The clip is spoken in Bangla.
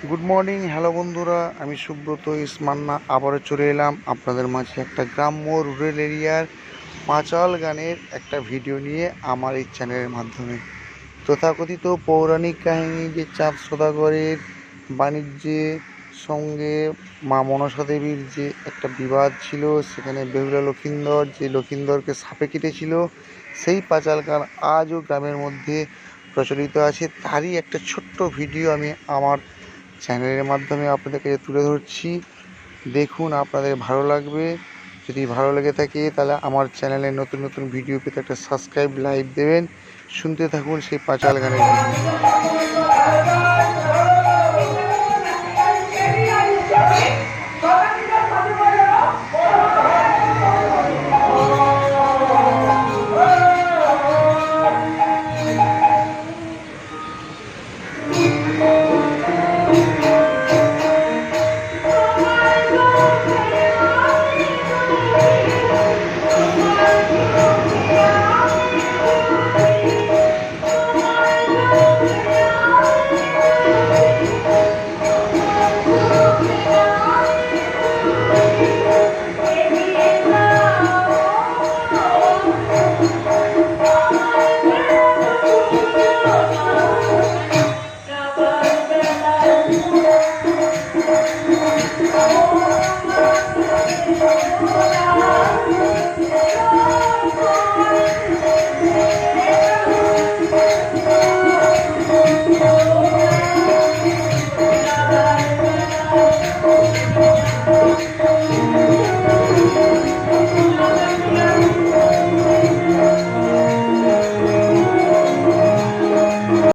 গুড মর্নিং, হ্যালো বন্ধুরা, আমি সুব্রত ইসমান্না আবারও চলে এলাম আপনাদের মাঝে একটা গ্রাম্য রুরাল এরিয়ার পাঁচাল গানের একটা ভিডিও নিয়ে আমার এই চ্যানেলের মাধ্যমে। তথাকথিত পৌরাণিক কাহিনী যে চাঁদ সওদাগরের বাণিজ্যের সঙ্গে মা মনসা দেবীর যে একটা বিবাদ ছিল, সেখানে বেহুলা লক্ষিন্দর যে লক্ষিন্দরকে সাপে কেটেছিল, সেই পাঁচাল গান আজও গ্রামের মধ্যে প্রচলিত আছে। তারই একটা ছোট্ট ভিডিও আমি আমার চ্যানেলের মাধ্যমে আপনাদের কাছে তুলে ধরছি। দেখুন, আপনাদের ভালো লাগবে। যদি ভালো লেগে থাকে তাহলে আমার চ্যানেলে নতুন নতুন ভিডিও পেতে একটা সাবস্ক্রাইব, লাইক দেবেন। শুনতে থাকুন সেই পাঁচাল গানের ভিডিও।